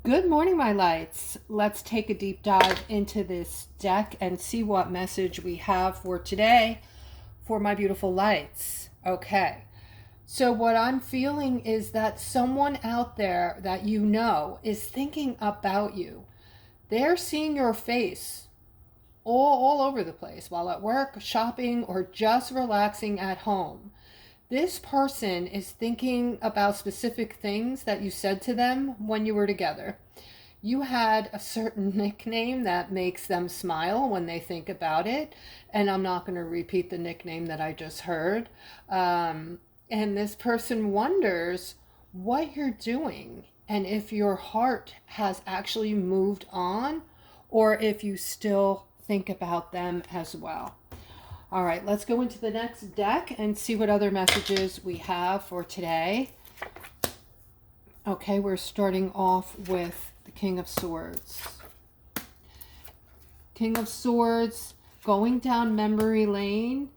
Good morning, my lights. Let's take a deep dive into this deck and see what message we have for today for my beautiful lights. Okay, so what I'm feeling is that someone out there that you know is thinking about you. They're seeing your face all over the place while at work, shopping, or just relaxing at home. This person is thinking about specific things that you said to them when you were together. You had a certain nickname that makes them smile when they think about it. And I'm not going to repeat the nickname that I just heard. And this person wonders what you're doing and if your heart has actually moved on or if you still think about them as well. All right, let's go into the next deck and see what other messages we have for today. Okay, we're starting off with the King of Swords. King of Swords going down memory lane.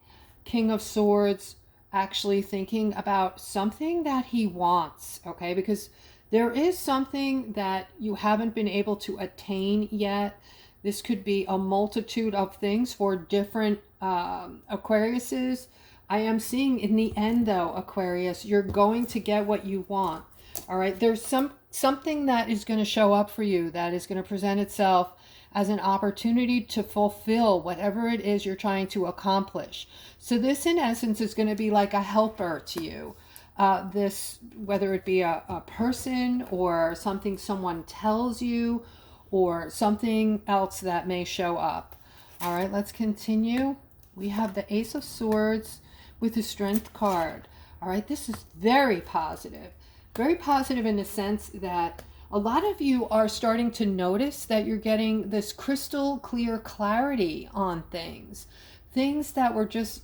King of Swords actually thinking about something that he wants, okay? Because there is something that you haven't been able to attain yet. This could be a multitude of things for different Aquariuses. I am seeing in the end, though, Aquarius, you're going to get what you want. All right, there's something that is going to show up for you that is going to present itself as an opportunity to fulfill whatever it is you're trying to accomplish. So this, in essence, is going to be like a helper to you. This, whether it be a person or something someone tells you or something else that may show up. All right, let's continue. We have the Ace of Swords with the Strength card. All right, this is very positive. Very positive in the sense that a lot of you are starting to notice that you're getting this crystal clear clarity on things. Things that were just,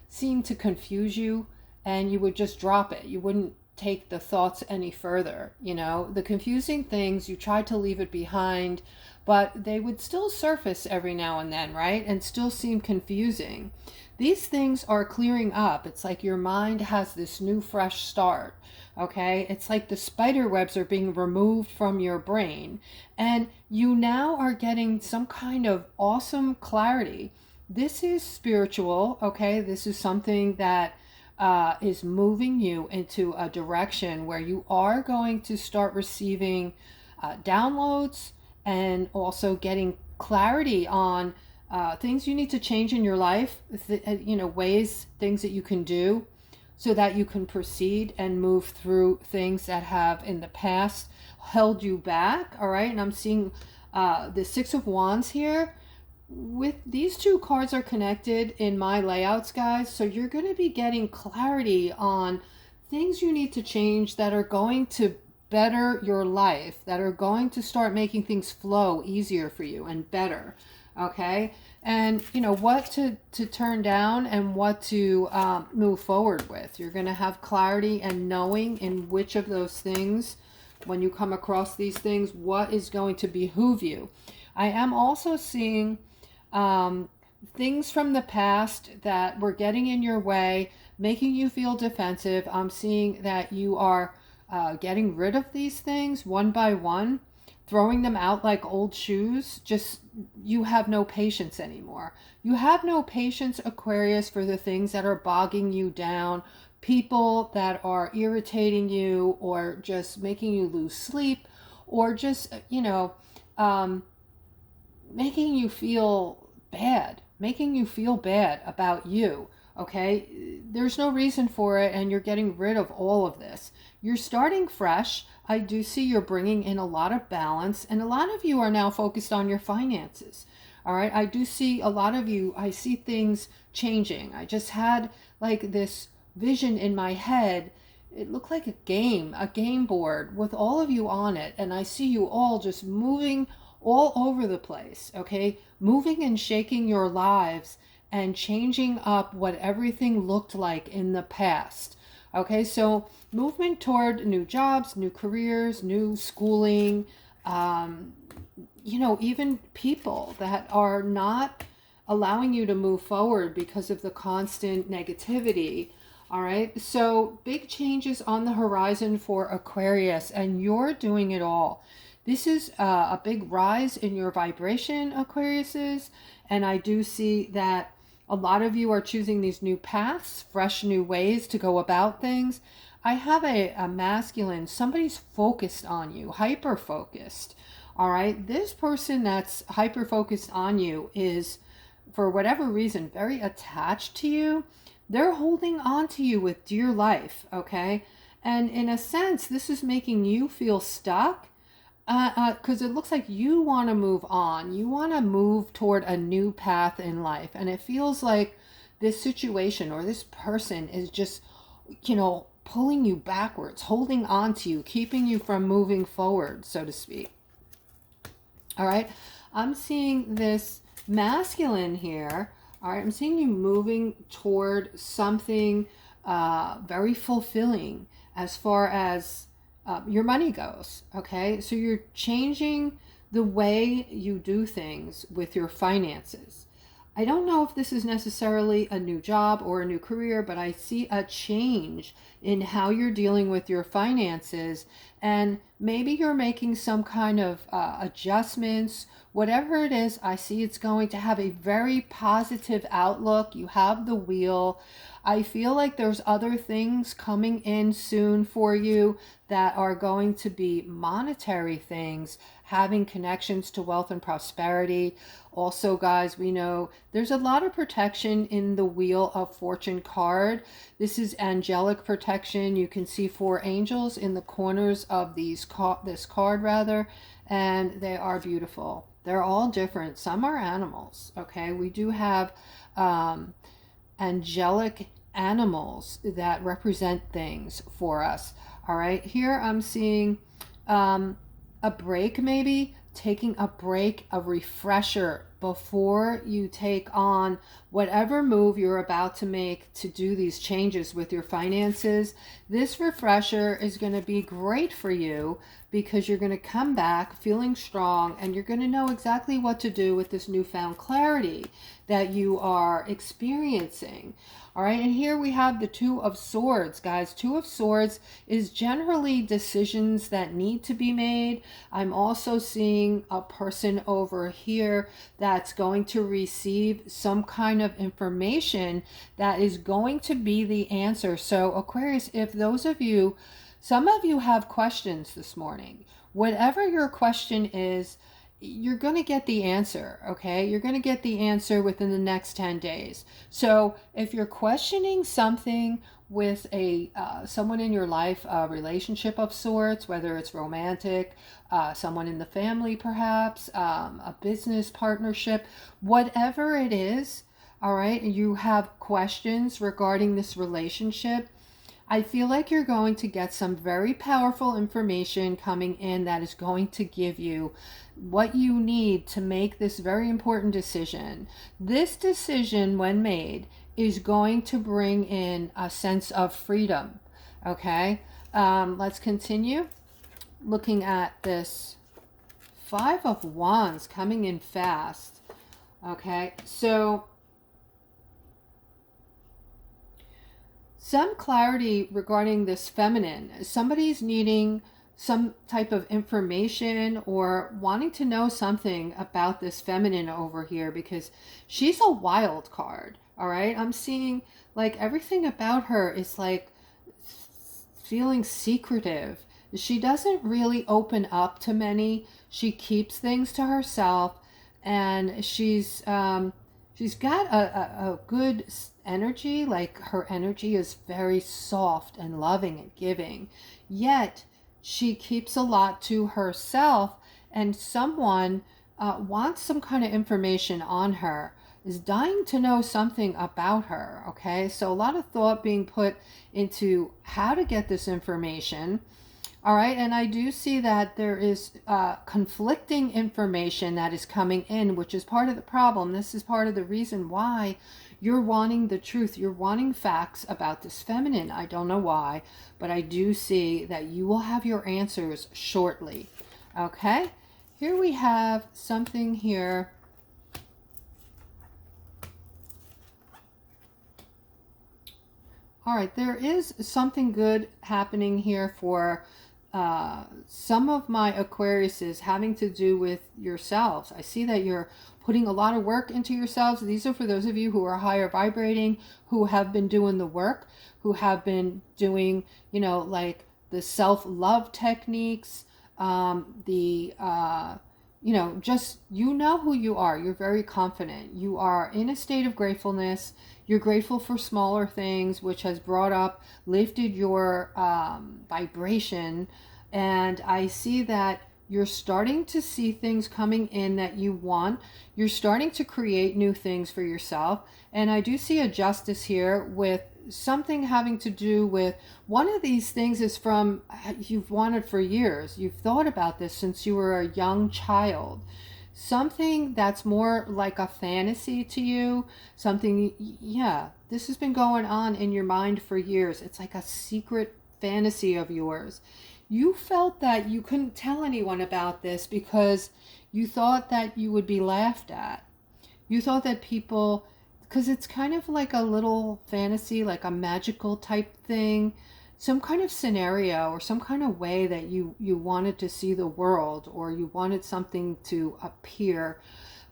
seemed to confuse you and you would just drop it. You wouldn't take the thoughts any further. The confusing things, you tried to leave it behind, but they would still surface every now and then, right? And still seem confusing. These things are clearing up. It's like your mind has this new fresh start. Okay, it's like the spider webs are being removed from your brain and you now are getting some kind of awesome clarity. This is spiritual. Okay, this is something that is moving you into a direction where you are going to start receiving downloads and also getting clarity on things you need to change in your life, ways, things that you can do so that you can proceed and move through things that have in the past held you back. All right, and I'm seeing the Six of Wands here. With these two cards are connected in my layouts, guys, so you're going to be getting clarity on things you need to change that are going to better your life, that are going to start making things flow easier for you and better. Okay, and what to turn down and what to move forward with. You're going to have clarity and knowing in which of those things, when you come across these things, what is going to behoove you. I am also seeing things from the past that were getting in your way, making you feel defensive. I'm seeing that you are getting rid of these things one by one, throwing them out like old shoes. Just, you have no patience anymore. You have no patience, Aquarius, for the things that are bogging you down, people that are irritating you or just making you lose sleep or just, making you feel bad about you. Okay, there's no reason for it and you're getting rid of all of this. You're starting fresh. I do see you're bringing in a lot of balance and a lot of you are now focused on your finances. All right, I do see a lot of you, I see things changing. I just had like this vision in my head. It looked like a game board with all of you on it, and I see you all just moving all over the place. Okay, moving and shaking your lives and changing up what everything looked like in the past. Okay, so movement toward new jobs, new careers, new schooling, even people that are not allowing you to move forward because of the constant negativity. All right, so big changes on the horizon for Aquarius, and you're doing it all. This is a big rise in your vibration, Aquariuses, and I do see that a lot of you are choosing these new paths, fresh new ways to go about things. I have a masculine, somebody's focused on you, hyper focused. All right, this person that's hyper focused on you is, for whatever reason, very attached to you. They're holding on to you with dear life, okay? And in a sense, this is making you feel stuck because it looks like you want to move on. You want to move toward a new path in life. And it feels like this situation or this person is just, pulling you backwards, holding on to you, keeping you from moving forward, so to speak. All right. I'm seeing this masculine here. All right. I'm seeing you moving toward something very fulfilling as far as your money goes. Okay. So you're changing the way you do things with your finances. I don't know if this is necessarily a new job or a new career, but I see a change in how you're dealing with your finances. And maybe you're making some kind of adjustments. Whatever it is, I see it's going to have a very positive outlook. You have the wheel. I feel like there's other things coming in soon for you that are going to be monetary things, having connections to wealth and prosperity. Also, guys, we know there's a lot of protection in the Wheel of Fortune card. This is angelic protection. You can see 4 angels in the corners of this card, and they are beautiful. They're all different. Some are animals, okay? We do have angelic animals that represent things for us. All right, here I'm seeing a break, maybe taking a break, a refresher before you take on whatever move you're about to make to do these changes with your finances. This refresher is going to be great for you because you're going to come back feeling strong and you're going to know exactly what to do with this newfound clarity that you are experiencing. All right, and here we have the 2 of Swords, guys. 2 of Swords is generally decisions that need to be made. I'm also seeing a person over here that's going to receive some kind of information that is going to be the answer. So Aquarius, if those of you, some of you have questions this morning, whatever your question is, you're going to get the answer, okay? You're going to get the answer within the next 10 days. So if you're questioning something with someone in your life, a relationship of sorts, whether it's romantic, someone in the family perhaps, a business partnership, whatever it is, all right, you have questions regarding this relationship, I feel like you're going to get some very powerful information coming in that is going to give you what you need to make this very important decision. This decision, when made, is going to bring in a sense of freedom. Okay, let's continue looking at this 5 of Wands coming in fast. Okay, so some clarity regarding this feminine. Somebody's needing some type of information or wanting to know something about this feminine over here because she's a wild card. All right, I'm seeing like everything about her is like feeling secretive. She doesn't really open up to many. She keeps things to herself, and she's got a good energy. Like her energy is very soft and loving and giving, yet she keeps a lot to herself, and someone wants some kind of information on her, is dying to know something about her. Okay, so a lot of thought being put into how to get this information. All right, and I do see that there is conflicting information that is coming in, which is part of the problem. This is part of the reason why you're wanting the truth. You're wanting facts about this feminine. I don't know why, but I do see that you will have your answers shortly. Okay, here we have something here. All right, there is something good happening here for some of my Aquariuses having to do with yourselves. I see that you're putting a lot of work into yourselves. These are for those of you who are higher vibrating, who have been doing the work, who have been doing, you know, like the self-love techniques, you know, just, you know who you are. You're very confident. You are in a state of gratefulness. You're grateful for smaller things, which has brought up, lifted your vibration. And I see that you're starting to see things coming in that you want. You're starting to create new things for yourself. And I do see a justice here with something having to do with, one of these things is from, you've wanted for years. You've thought about this since you were a young child. Something that's more like a fantasy to you, something, yeah, this has been going on in your mind for years. It's like a secret fantasy of yours. You felt that you couldn't tell anyone about this because you thought that you would be laughed at. You thought that people, because it's kind of like a little fantasy, like a magical type thing, some kind of scenario or some kind of way that you wanted to see the world, or you wanted something to appear.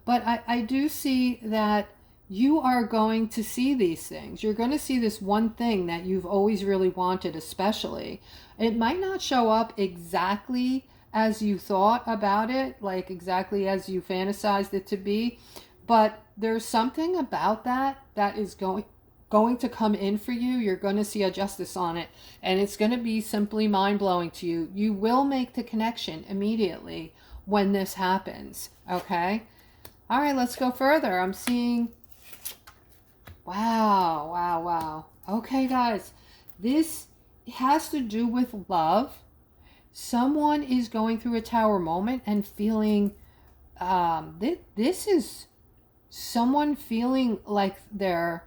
But I do see that you are going to see these things. You're going to see this one thing that you've always really wanted, especially. It might not show up exactly as you thought about it, like exactly as you fantasized it to be, but there's something about that is going to come in for you. You're going to see a justice on it, and it's going to be simply mind-blowing to you. You will make the connection immediately when this happens, okay? All right, let's go further. I'm seeing, wow, wow, wow. Okay, guys, this has to do with love. Someone is going through a tower moment and feeling, this is someone feeling like they're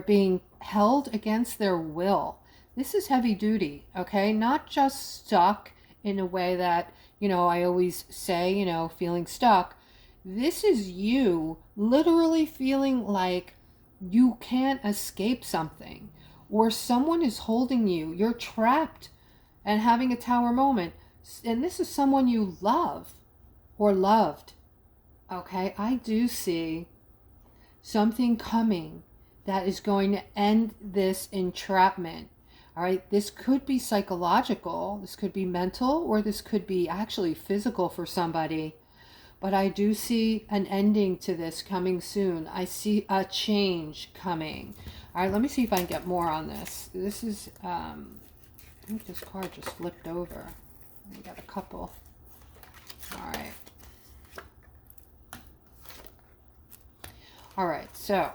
being held against their will. This is heavy duty, okay? Not just stuck in a way that, you know, I always say, you know, feeling stuck. This is you literally feeling like you can't escape something, or someone is holding you. You're trapped and having a tower moment. And this is someone you love or loved. Okay, I do see something coming that is going to end this entrapment. All right, this could be psychological, this could be mental, or this could be actually physical for somebody. But I do see an ending to this coming soon. I see a change coming. All right, let me see if I can get more on this. This is, I think this card just flipped over. We got a couple. All right. All right, so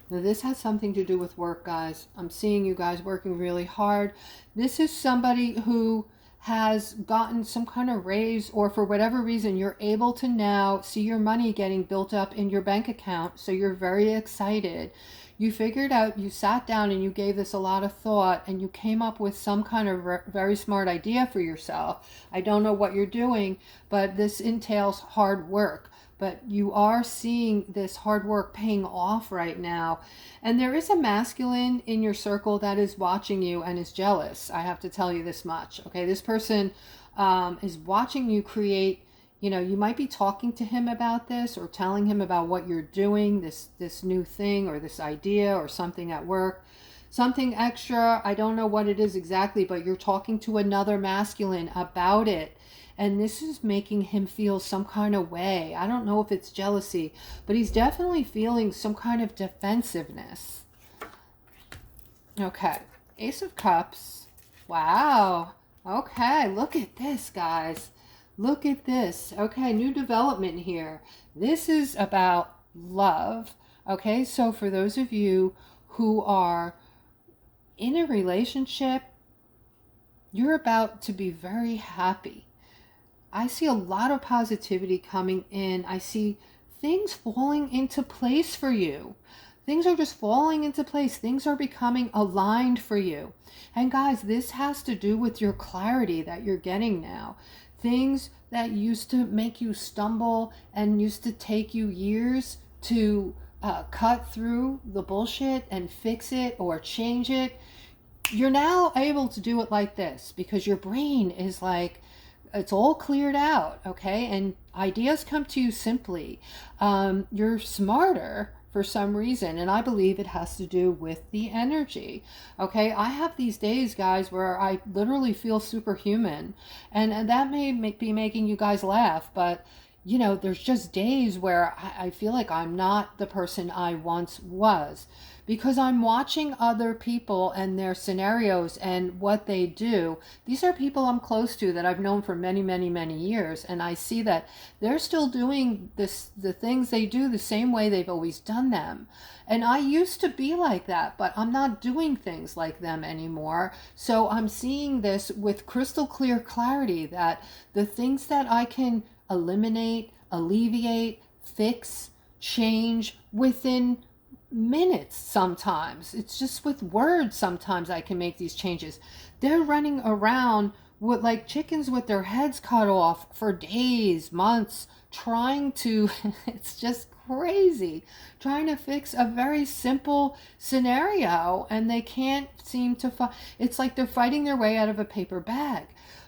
now this has something to do with work, guys. I'm seeing you guys working really hard. This is somebody who has gotten some kind of raise, or for whatever reason, you're able to now see your money getting built up in your bank account. So you're very excited. You figured out, you sat down and you gave this a lot of thought, and you came up with some kind of very smart idea for yourself. I don't know what you're doing, but this entails hard work. But you are seeing this hard work paying off right now. And there is a masculine in your circle that is watching you and is jealous. I have to tell you this much. Okay, this person is watching you create. You know, you might be talking to him about this, or telling him about what you're doing, this new thing, or this idea, or something at work. Something extra, I don't know what it is exactly, but you're talking to another masculine about it. And this is making him feel some kind of way. I don't know if it's jealousy, but he's definitely feeling some kind of defensiveness. Okay, Ace of Cups. Wow. Okay, look at this, guys. Look at this. Okay, new development here. This is about love. Okay, so for those of you who are in a relationship, you're about to be very happy. I see a lot of positivity coming in. I see things falling into place for you. Things are just falling into place. Things are becoming aligned for you. And guys, this has to do with your clarity that you're getting now. Things that used to make you stumble and used to take you years to cut through the bullshit and fix it or change it. you're now able to do it like this because your brain is like, it's all cleared out, okay? And ideas come to you simply. You're smarter for some reason, and I believe it has to do with the energy, okay? I have these days, guys, where I literally feel superhuman, and that may be making you guys laugh, but you know, there's just days where I feel like I'm not the person I once was because I'm watching other people and their scenarios and what they do. These are people I'm close to that I've known for many, many, many years. And I see that they're still doing the things they do the same way they've always done them. And I used to be like that, but I'm not doing things like them anymore. So I'm seeing this with crystal clear clarity that the things that I can eliminate, alleviate, fix, change within minutes sometimes. It's just with words sometimes I can make these changes. They're running around with like chickens with their heads cut off for days, months, trying to, it's just crazy, trying to fix a very simple scenario, and they can't seem to it's like they're fighting their way out of a paper bag.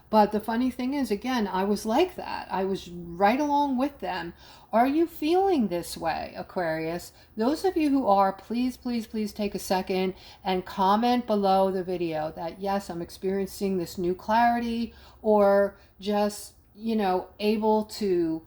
But the funny thing is, again, I was like that. I was right along with them. Are you feeling this way, Aquarius? Those of you who are, please, please, please take a second and comment below the video that, yes, I'm experiencing this new clarity, or just, you know, able to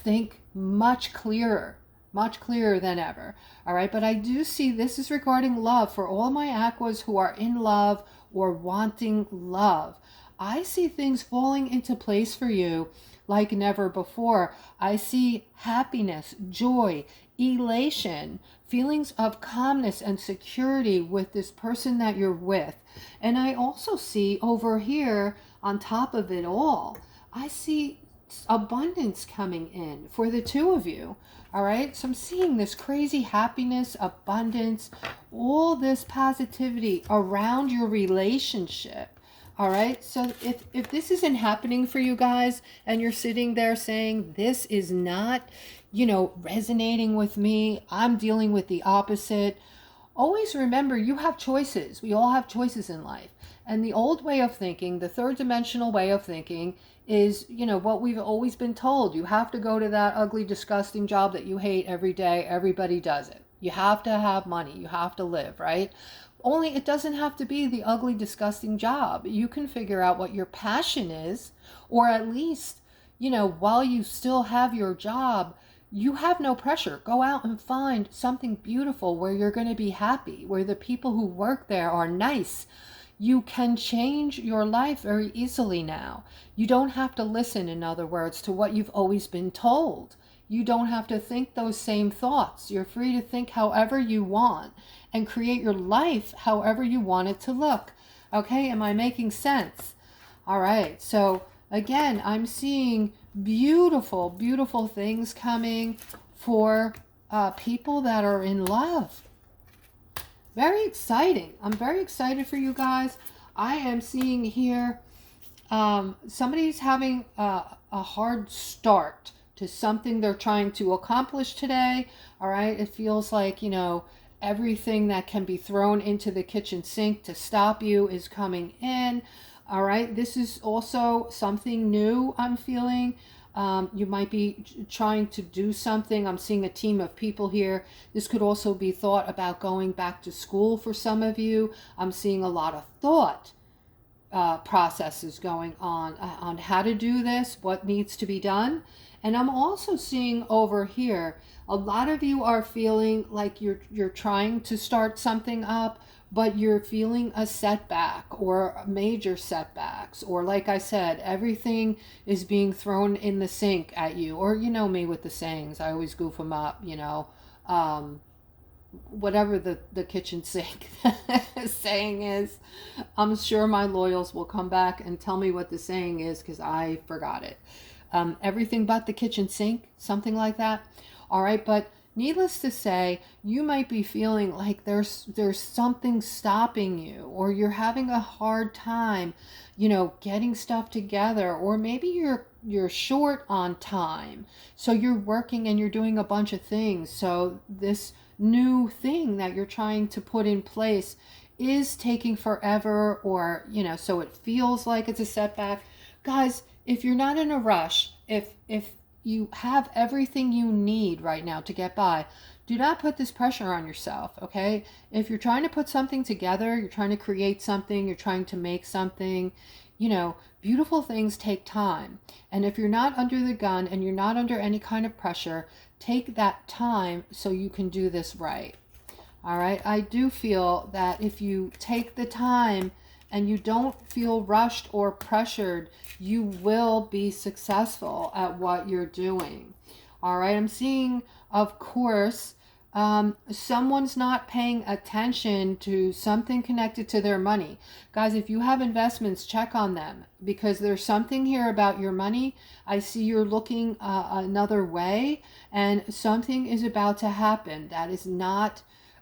think much clearer than ever. All right, but I do see this is regarding love for all my aquas who are in love or wanting love. I see things falling into place for you like never before. I see happiness, joy, elation, feelings of calmness and security with this person that you're with. And I also see over here on top of it all, I see abundance coming in for the two of you. All right, so I'm seeing this crazy happiness, abundance, all this positivity around your relationship. All right, so if this isn't happening for you guys and you're sitting there saying this is not, you know, resonating with me, I'm dealing with the opposite, always remember you have choices. We all have choices in life. And the old way of thinking, the third dimensional way of thinking is, you know, what we've always been told. You have to go to that ugly, disgusting job that you hate every day. Everybody does it. You have to have money. You have to live, right? Only it doesn't have to be the ugly, disgusting job. You can figure out what your passion is, or at least, you know, while you still have your job, you have no pressure. Go out and find something beautiful where you're going to be happy, where the people who work there are nice. You can change your life very easily now. You don't have to listen, in other words, to what you've always been told. You don't have to think those same thoughts. You're free to think however you want and create your life however you want it to look. Okay, am I making sense? All right, so again, I'm seeing beautiful, beautiful things coming for people that are in love. Very exciting. I'm very excited for you guys. I am seeing here somebody's having a hard start to something they're trying to accomplish today. All right, it feels like, you know, everything that can be thrown into the kitchen sink to stop you is coming in. All right, this is also something new I'm feeling. You might be trying to do something. I'm seeing a team of people here. This could also be thought about going back to school for some of you. I'm seeing a lot of thought processes going on how to do this, what needs to be done. And I'm also seeing over here, a lot of you are feeling like you're trying to start something up, but you're feeling a setback or major setbacks, or like I said, everything is being thrown in the sink at you. Or you know me with the sayings, I always goof them up, you know, whatever the kitchen sink saying is. I'm sure my loyals will come back and tell me what the saying is because I forgot it. Everything but the kitchen sink, something like that. All right, but needless to say, you might be feeling like there's something stopping you, or you're having a hard time, you know, getting stuff together, or maybe you're short on time. So you're working and you're doing a bunch of things. So this new thing that you're trying to put in place is taking forever, or, you know, so it feels like it's a setback. Guys, if you're not in a rush, if you have everything you need right now to get by, do not put this pressure on yourself, okay? If you're trying to put something together, you're trying to create something, you're trying to make something, you know, beautiful things take time. And if you're not under the gun and you're not under any kind of pressure, take that time so you can do this right. All right, I do feel that if you take the time and you don't feel rushed or pressured, you will be successful at what you're doing. All right, I'm seeing, of course, someone's not paying attention to something connected to their money. Guys, if you have investments, check on them, because there's something here about your money. I see you're looking another way, and something is about to happen that is not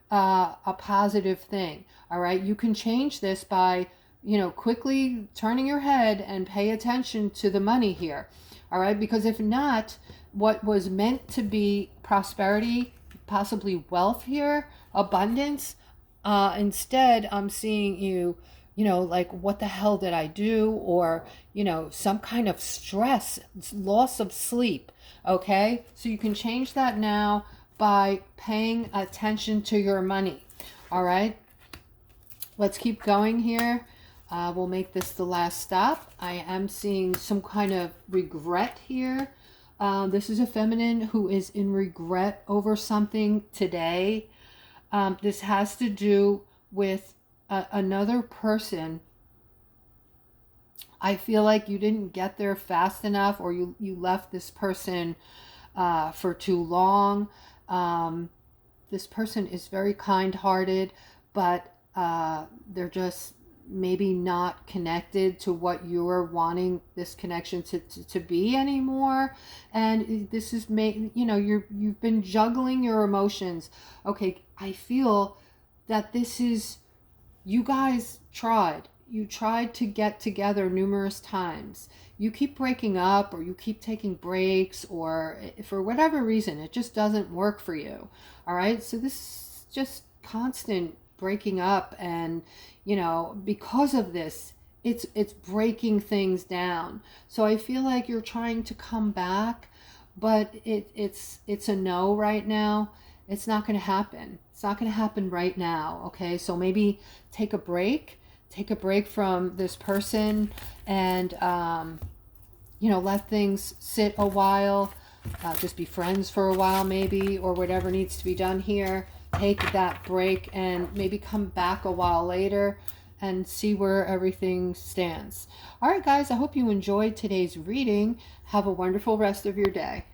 a positive thing. All right, you can change this by, you know, quickly turning your head and pay attention to the money here. All right, because if not, what was meant to be prosperity, possibly wealth here, abundance, instead I'm seeing you, you know, like, what the hell did I do? Or, you know, some kind of stress, loss of sleep. Okay, so you can change that now by paying attention to your money. All right, let's keep going here. We'll make this the last stop. I am seeing some kind of regret here. This is a feminine who is in regret over something today. This has to do with another person. I feel like you didn't get there fast enough, or you left this person for too long. This person is very kind-hearted, but they're just maybe not connected to what you're wanting this connection to be anymore. And this is, you know, you've been juggling your emotions. Okay, I feel that this is, you guys tried. You tried to get together numerous times. You keep breaking up, or you keep taking breaks, or for whatever reason, it just doesn't work for you. All right, so this is just constant breaking up, and, you know, because of this, it's breaking things down. So I feel like you're trying to come back, but it's a no right now. It's not going to happen. It's not going to happen right now. Okay, so maybe take a break from this person, and you know, let things sit a while. Just be friends for a while, maybe, or whatever needs to be done here. Take that break and maybe come back a while later and see where everything stands. All right, guys, I hope you enjoyed today's reading. Have a wonderful rest of your day.